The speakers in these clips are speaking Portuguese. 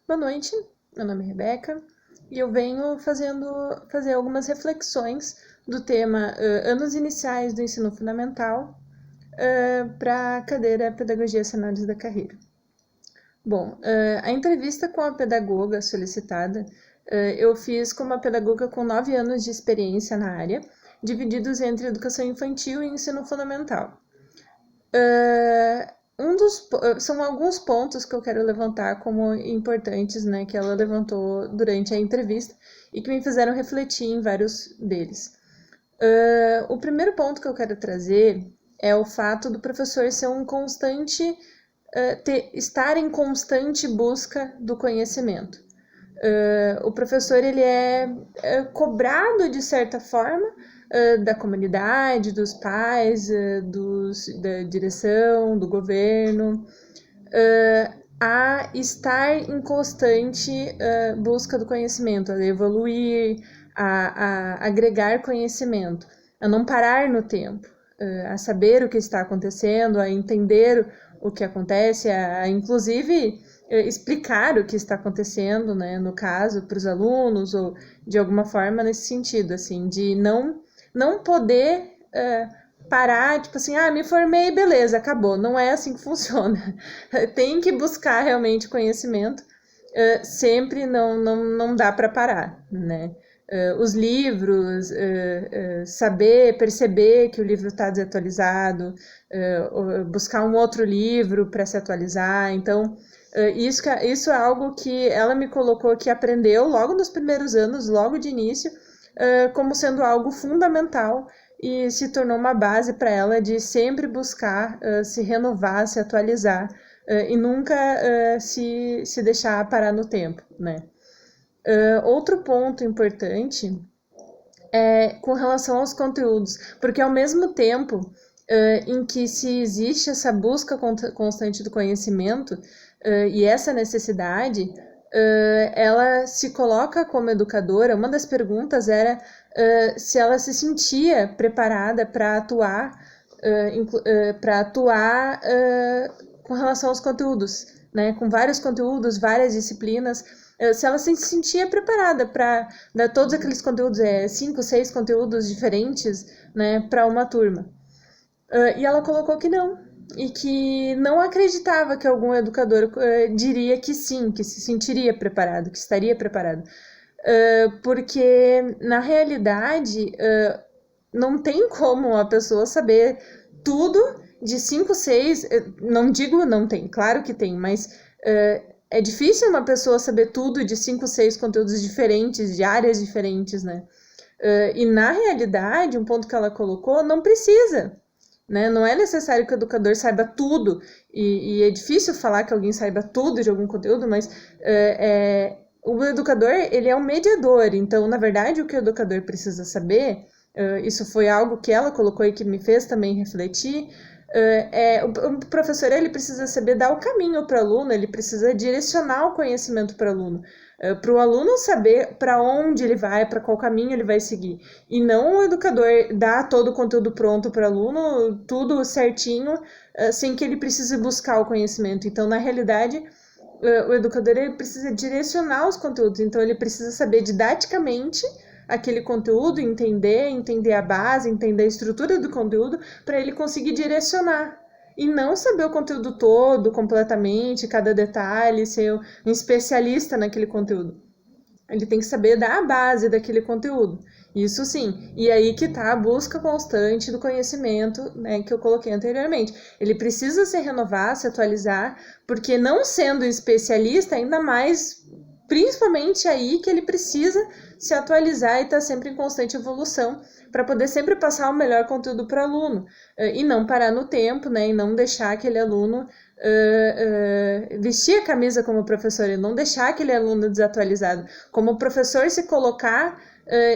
Boa noite, meu nome é Rebeca e eu venho fazer algumas reflexões do tema Anos Iniciais do Ensino Fundamental para a cadeira Pedagogia e Cenários da Carreira. Bom, a entrevista com a pedagoga solicitada eu fiz com uma pedagoga com 9 anos de experiência na área, divididos entre educação infantil e ensino fundamental. São alguns pontos que eu quero levantar como importantes, né, que ela levantou durante a entrevista e que me fizeram refletir em vários deles. O primeiro ponto que eu quero trazer é o fato do professor ser um constante, estar em constante busca do conhecimento. O professor ele é cobrado de certa forma da comunidade, dos pais, da direção, do governo, a estar em constante busca do conhecimento, a evoluir, a agregar conhecimento, a não parar no tempo, a saber o que está acontecendo, a entender o que acontece, a inclusive explicar o que está acontecendo, né, no caso, para os alunos, ou de alguma forma nesse sentido, assim, de não poder parar, tipo assim, me formei, beleza, acabou. Não é assim que funciona. Tem que buscar realmente conhecimento, sempre não dá para parar, né? Os livros, saber, perceber que o livro está desatualizado, buscar um outro livro para se atualizar. Então, isso é algo que ela me colocou que aprendeu logo nos primeiros anos, logo de início, como sendo algo fundamental e se tornou uma base para ela de sempre buscar se renovar, se atualizar e nunca se deixar parar no tempo, né? Outro ponto importante é com relação aos conteúdos, porque ao mesmo tempo em que se existe essa busca constante do conhecimento e essa necessidade, ela se coloca como educadora. Uma das perguntas era se ela se sentia preparada para atuar, com relação aos conteúdos, né? Com vários conteúdos, várias disciplinas, se ela se sentia preparada para dar todos aqueles conteúdos, 5, 6 conteúdos diferentes, né, para uma turma. E ela colocou que não, e que não acreditava que algum educador diria que sim, que se sentiria preparado, que estaria preparado. Porque, na realidade, não tem como a pessoa saber tudo de 5, 6, não digo não tem, claro que tem, mas é difícil uma pessoa saber tudo de 5, 6 conteúdos diferentes, de áreas diferentes, né? E na realidade, um ponto que ela colocou, não precisa, né? Não é necessário que o educador saiba tudo, e é difícil falar que alguém saiba tudo de algum conteúdo, mas o educador, ele é um mediador, então, na verdade, o que o educador precisa saber, isso foi algo que ela colocou e que me fez também refletir, o professor ele precisa saber dar o caminho para o aluno, ele precisa direcionar o conhecimento para o aluno, para o aluno saber para onde ele vai, para qual caminho ele vai seguir, e não o educador dar todo o conteúdo pronto para o aluno, tudo certinho, sem que ele precise buscar o conhecimento. Então, na realidade, o educador ele precisa direcionar os conteúdos, então ele precisa saber didaticamente aquele conteúdo, entender a base, entender a estrutura do conteúdo, para ele conseguir direcionar. E não saber o conteúdo todo, completamente, cada detalhe, ser um especialista naquele conteúdo. Ele tem que saber dar a base daquele conteúdo. Isso sim. E aí que está a busca constante do conhecimento, né, que eu coloquei anteriormente. Ele precisa se renovar, se atualizar, porque não sendo especialista, ainda mais, principalmente aí que ele precisa se atualizar e estar sempre em constante evolução para poder sempre passar o melhor conteúdo para o aluno e não parar no tempo, né, e não deixar aquele aluno vestir a camisa como professor e não deixar aquele aluno desatualizado. Como professor se colocar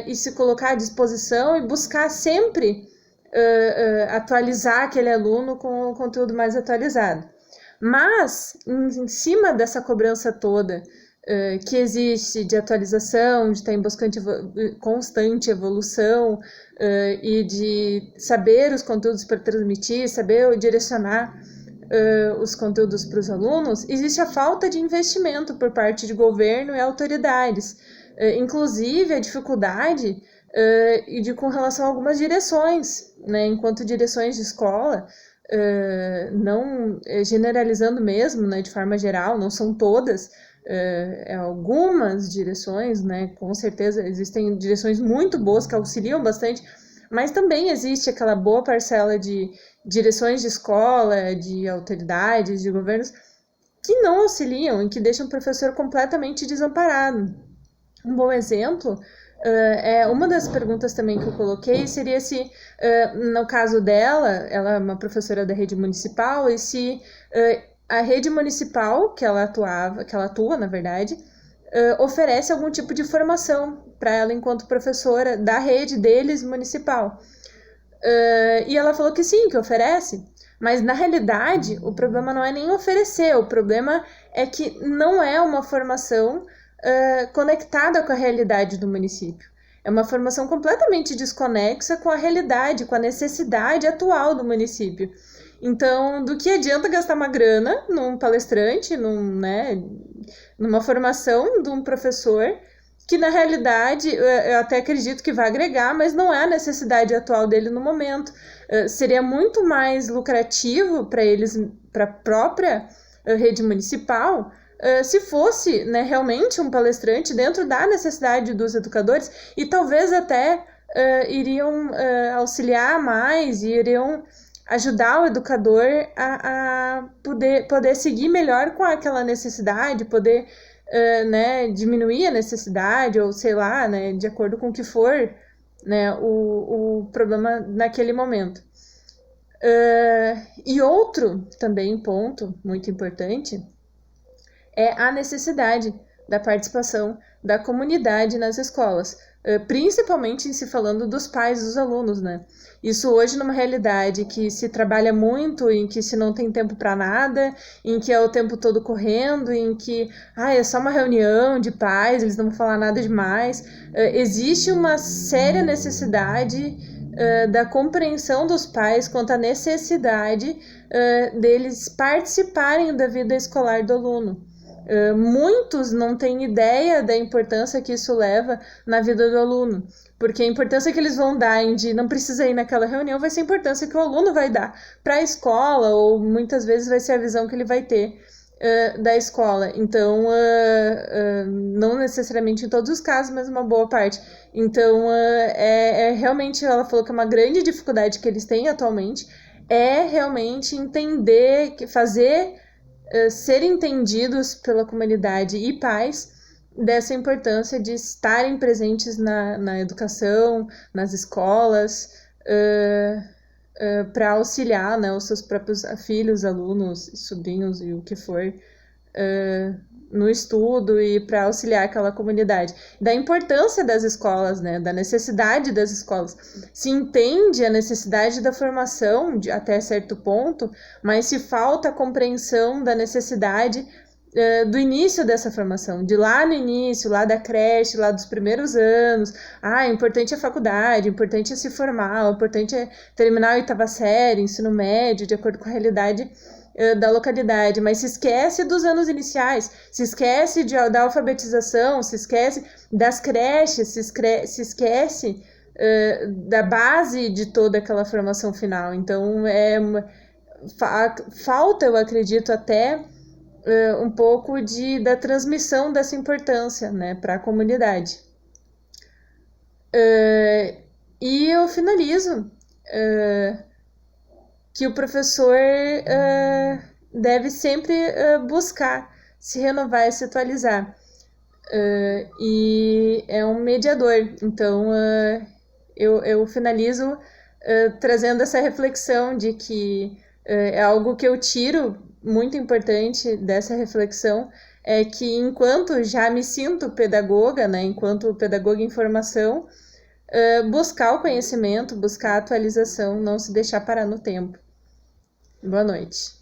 e se colocar à disposição e buscar sempre atualizar aquele aluno com o conteúdo mais atualizado. Mas, em cima dessa cobrança toda que existe de atualização, de estar em constante evolução e de saber os conteúdos para transmitir, saber direcionar os conteúdos para os alunos, existe a falta de investimento por parte de governo e autoridades, inclusive a dificuldade com relação a algumas direções, né, enquanto direções de escola, não generalizando mesmo, né, de forma geral, não são todas, algumas direções, né, com certeza existem direções muito boas que auxiliam bastante, mas também existe aquela boa parcela de direções de escola, de autoridades, de governos, que não auxiliam e que deixam o professor completamente desamparado. Um bom exemplo uma das perguntas também que eu coloquei seria se, no caso dela, ela é uma professora da rede municipal, e se a rede municipal que ela atua, na verdade, oferece algum tipo de formação para ela enquanto professora da rede deles municipal. E ela falou que sim, que oferece, mas na realidade o problema não é nem oferecer, o problema é que não é uma formação conectada com a realidade do município. É uma formação completamente desconexa com a realidade, com a necessidade atual do município. Então, do que adianta gastar uma grana num palestrante, numa formação de um professor, que na realidade eu até acredito que vai agregar, mas não é a necessidade atual dele no momento. Seria muito mais lucrativo para eles, para a própria rede municipal, se fosse, né, realmente um palestrante dentro da necessidade dos educadores, e talvez até iriam auxiliar mais, iriam ajudar o educador a poder seguir melhor com aquela necessidade, poder né, diminuir a necessidade, ou sei lá, né, de acordo com o que for, né, o problema naquele momento. E outro também ponto muito importante é a necessidade da participação da comunidade nas escolas, principalmente em se falando dos pais dos alunos, né? Isso hoje numa realidade que se trabalha muito, em que se não tem tempo para nada, em que é o tempo todo correndo, em que é só uma reunião de pais, eles não vão falar nada demais. Existe uma séria necessidade da compreensão dos pais quanto à necessidade deles participarem da vida escolar do aluno. Muitos não têm ideia da importância que isso leva na vida do aluno, porque a importância que eles vão dar de não precisa ir naquela reunião vai ser a importância que o aluno vai dar para a escola, ou muitas vezes vai ser a visão que ele vai ter da escola. Então, não necessariamente em todos os casos, mas uma boa parte. Então, realmente, ela falou que é uma grande dificuldade que eles têm atualmente, é realmente entender, fazer ser entendidos pela comunidade e pais dessa importância de estarem presentes na educação, nas escolas, para auxiliar, né, os seus próprios filhos, alunos, sobrinhos e o que for, no estudo, e para auxiliar aquela comunidade. Da importância das escolas, né, da necessidade das escolas. Se entende a necessidade da formação até certo ponto, mas se falta a compreensão da necessidade do início dessa formação, de lá no início, lá da creche, lá dos primeiros anos. Importante é a faculdade, importante é se formar, importante é terminar a 8ª série, ensino médio, de acordo com a realidade da localidade, mas se esquece dos anos iniciais, se esquece da alfabetização, se esquece das creches, se esquece da base de toda aquela formação final. Então, falta, eu acredito, até um pouco da transmissão dessa importância, né, para a comunidade. E eu finalizo que o professor deve sempre buscar se renovar e se atualizar. E é um mediador. Então, eu finalizo trazendo essa reflexão de que é algo que eu tiro muito importante dessa reflexão, é que enquanto já me sinto pedagoga, né, enquanto pedagoga em formação, buscar o conhecimento, buscar a atualização, não se deixar parar no tempo. Boa noite.